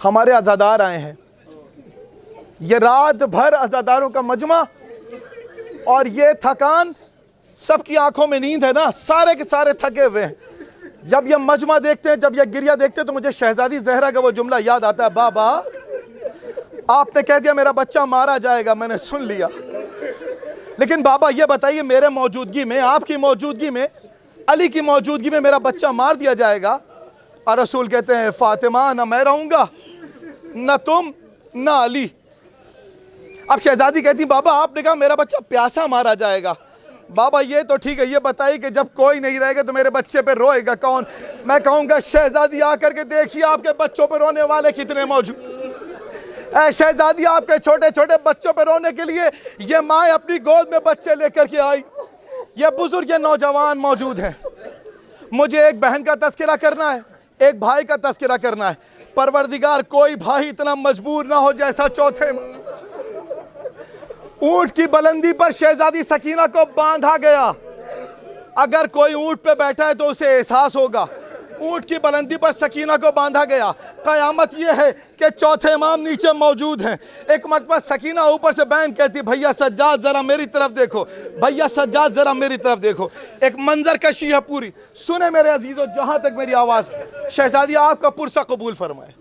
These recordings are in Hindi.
हमारे अज़ादार आए हैं, ये रात भर अज़ादारों का मजमा और ये थकान, सबकी आंखों में नींद है ना, सारे के सारे थके हुए हैं। जब ये मजमा देखते हैं, जब ये गिरिया देखते हैं, तो मुझे शहजादी ज़हरा का वो जुमला याद आता है, बाबा आपने कह दिया मेरा बच्चा मारा जाएगा, मैंने सुन लिया, लेकिन बाबा ये बताइए मेरे मौजूदगी में, आपकी मौजूदगी में, अली की मौजूदगी में मेरा बच्चा मार दिया जाएगा? और रसूल कहते हैं फातिमा ना मैं रहूँगा, ना तुम, ना अली। अब शहजादी कहती बाबा आपने कहा मेरा बच्चा प्यासा मारा जाएगा। बाबा ये तो ठीक है, ये बताइए कि जब कोई नहीं रहेगा तो मेरे बच्चे पे रोएगा कौन? मैं कहूँगा शहजादी आकर के देखिए आपके बच्चों पे रोने वाले कितने मौजूद। ऐ शहजादी आपके छोटे छोटे बच्चों पे रोने के लिए ये माँ अपनी गोद में बच्चे लेकर के आई, ये बुजुर्ग ये नौजवान मौजूद हैं। मुझे एक बहन का तस्करा करना है, एक भाई का तस्करा करना है। परवरदिगार कोई भाई इतना मजबूर ना हो जैसा चौथे ऊंट की बुलंदी पर शहजादी सकीना को बांधा गया। अगर कोई ऊंट पे बैठा है तो उसे एहसास होगा, ऊंट की बुलंदी पर सकीना को बांधा गया। कयामत यह है कि चौथे इमाम नीचे मौजूद हैं। एक मरतबा सकीना ऊपर से बहन कहती भैया सज्जाद जरा मेरी तरफ देखो, भैया सज्जाद जरा मेरी तरफ देखो। एक मंजर कशी है पूरी। सुने मेरे अजीजों, जहां तक मेरी आवाज, शहजादी आपका पुरसा कबूल फरमाए।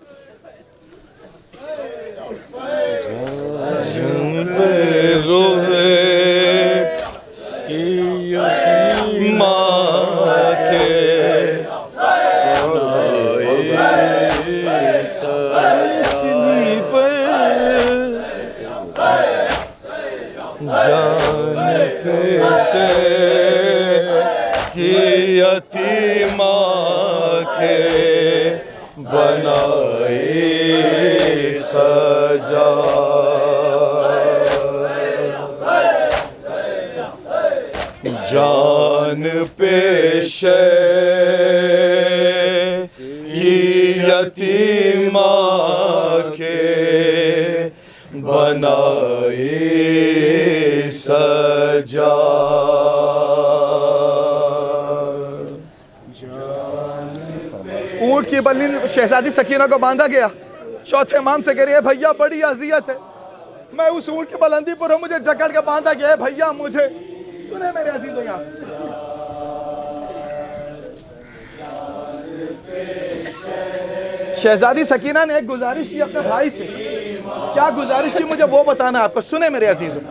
यतीमा के बनाए सजा, जान पेशे की यतीमा के बनाए सजा। ऊंट की बल्ली शहजादी सकीना को बांधा गया। चौथे इमाम से कह रही है भैया बड़ी अजियत है, मैं उस ऊंट की बुलंदी पर हूं, मुझे जकड़ के बांधा गया है भैया मुझे। सुने मेरे अजीजों, यहां से शहजादी सकीना ने एक गुजारिश की अपने भाई से। क्या गुजारिश की मुझे वो बताना है आपको। सुने मेरे अजीजों,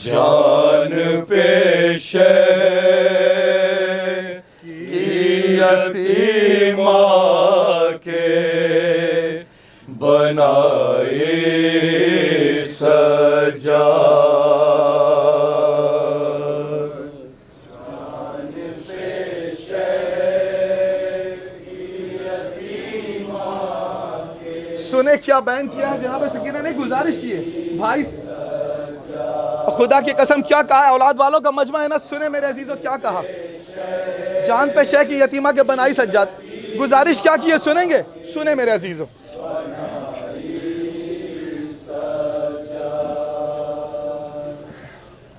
जान पेशे की यतीमा के बनाए सजा, जान पेशे की यतीमा के। सुने क्या बयान किया है जनाब सकीना ने, गुजारिश की है भाई से। खुदा की कसम क्या कहा है, औलाद वालों का मजमा है ना। सुने मेरे अजीजों क्या कहा, जान पे शह की यतीमा के बनाई सज्जाद। गुजारिश क्या की है सुनेंगे। सुने मेरे अजीजों,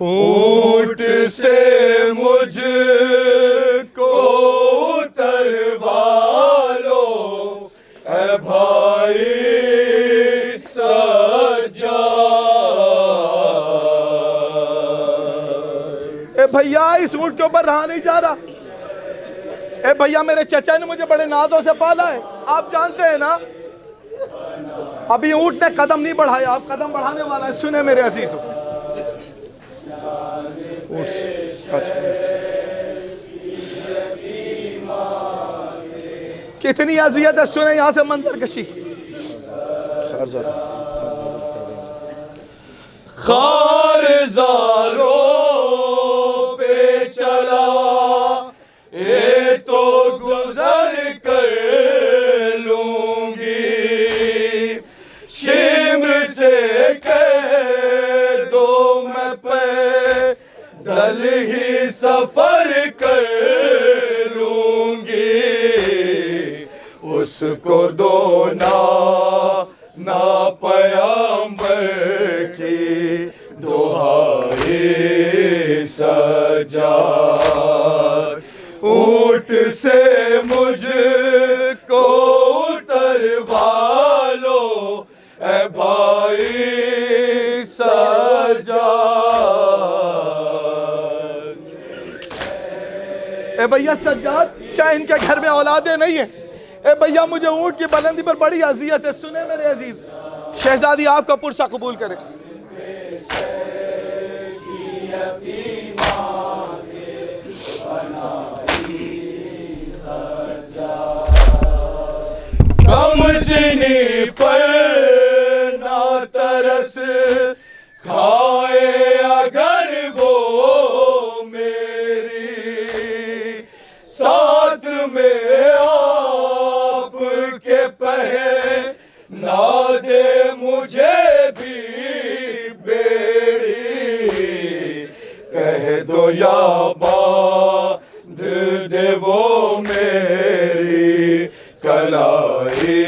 ऊंट से मुझको उतरवा लो ऐ भाई भैया इस ऊंट के ऊपर रहा नहीं जा रहा। ए भैया मेरे चचा ने मुझे बड़े नाजों से पाला है, आप जानते हैं ना। अभी ऊंट ने कदम नहीं बढ़ाया, आप कदम बढ़ाने वाला है। सुने मेरे अजीजों, कितनी अजियत है। सुने यहां से मंजर कशी। खारजारों पे चला ये तो गुजर कर लूंगी, शिम्र से कह दो मैं पैदल ही सफर कर लूंगी, उसको दो ना पयंबर की दुहाई सजा, ऊंट से मुझको उतरवा लो ए भाई सज्जाद। ए भैया सज्जाद, क्या इनके घर में औलादे नहीं है? ए भैया मुझे ऊंट की बुलंदी पर बड़ी अजियत है। सुने मेरे अजीज, शहजादी आपका पुरसा कबूल करे। कमसिनी पर ना तरस खाए अगर वो मेरी, साथ में आपके पहना दे मुझे भी बेड़ी, कह दो या बांध दे वो मेरी कलाई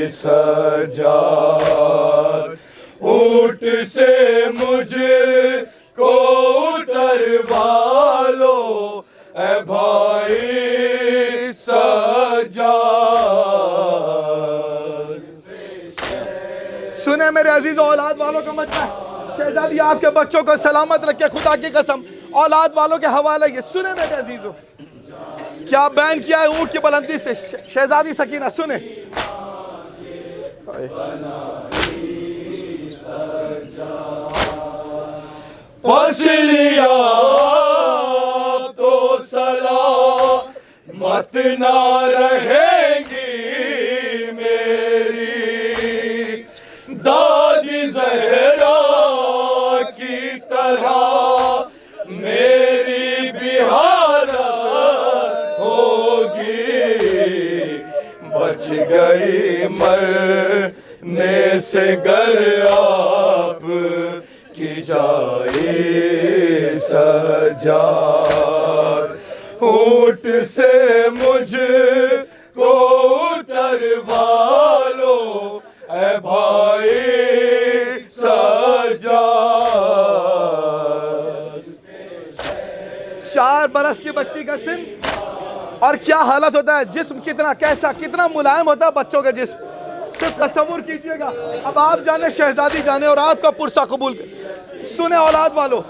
सज्जाद। ऊंट से मुझको उतरवा लो ए भाई सज्जाद। सुने मेरे अजीज औलाद वालों का मजमा, शहजादी आपके बच्चों को सलामत रखे, खुदा की कसम औलाद वालों के हवाले ये। सुने मेरे अजीजों, क्या बैन किया है ऊंट की बुलंदी से? शहजादी सकीना सुने। पसलिया तो सलामत ना रहेगी मेरी, दादी ज़हरा की तरह मेरी बिहारत होगी, बच गई मरने से गर आप की जाए सज्जाद। ऊंट से मुझको उतरवा लो ए भाई सज्जाद। 4 बरस की बच्ची का सिन, और क्या हालत होता है, जिस्म कितना कैसा कितना मुलायम होता है बच्चों का जिस्म, सिर्फ तस्वुर कीजिएगा। अब आप जाने, शहजादी जाने, और आपका पुरसा कबूल कर। सुने औलाद वालों,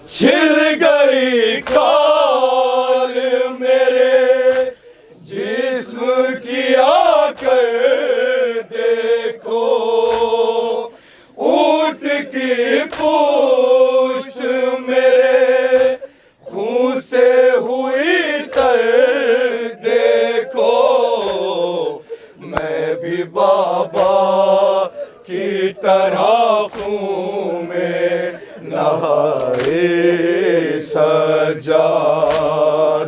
छिल गई काल मेरे जिस्म की आकर देखो, ऊंट की पुष्ट मेरे खून से हुई तर देखो, मैं भी बाबा की तरह खून में नहाए सज्जाद।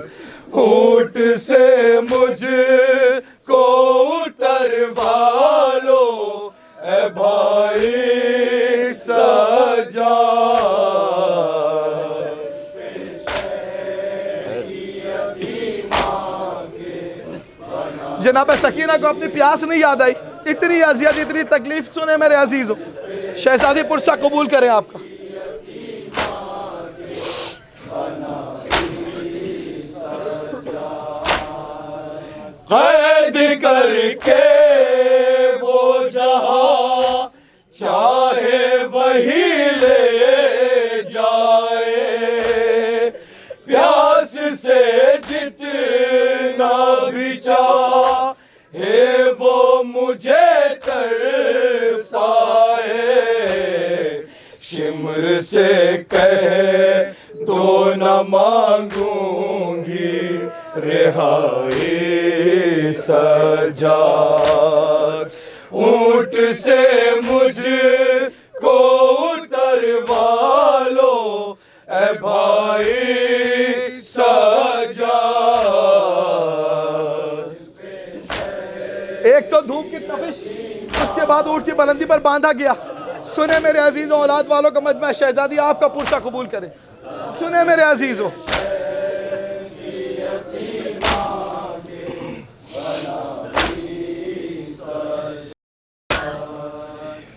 ऊंट से मुझको उतरवा लो ए भाई सज्जाद। जनाब सकीना को अपनी प्यास नहीं याद आई, इतनी अजियत इतनी तकलीफ। सुने मेरे अजीजों, शहजादी पुरसा कबूल करें आपका। कैद करके वो जहां चाहे वही ले जाए, प्यास से जितना भी चाहे वो मुझे तरसाए, शिमर से कहे तो न मांगूंगी रिहाई सज्जाद। ऊंट से मुझको उतरवा लो ए भाई सज्जाद। एक तो धूप की तपिश, उसके बाद ऊंट की बुलंदी पर बांधा गया। सुने मेरे अजीजों औलाद वालों का मजमा, शहजादी आपका पुरसा कबूल करे। सुने मेरे अजीजों,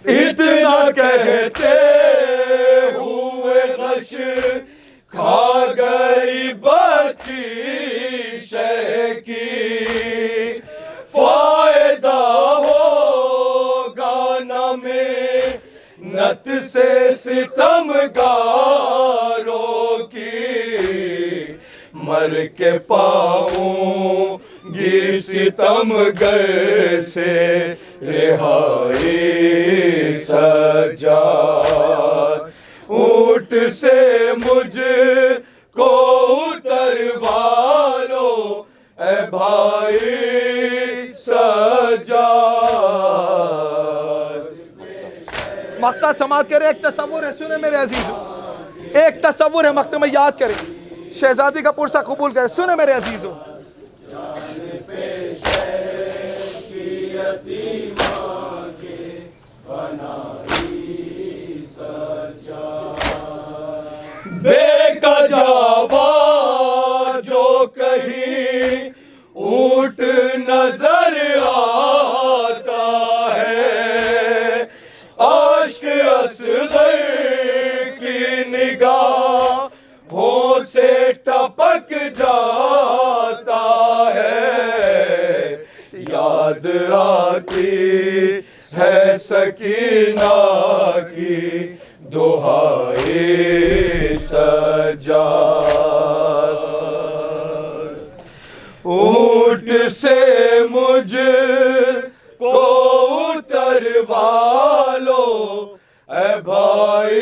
इतना कहते लाश खा गई बच्ची शह की, फायदा होगा न मेहनत से सितमगारों की, मर के पाऊंगी सितमगर से रिहाई सज्जाद। ऊंट से मुझ को उतरवा लो ए भाई सज्जाद। मक्ता समात करे, एक तस्वुर है, सुने मेरे अजीजों, एक तस्वुर है मक्ते में, याद करें, शहजादी का पुरसा कबूल करें, सुने मेरे अजीजों। बेकजावा जो कहीं ऊंट नजर आता है, आश्क असगर की निगाहों से टपक जाता है, याद आती है सकीना की दुहाई सज्जाद। ऊंट से मुझ को उतरवा लो ए भाई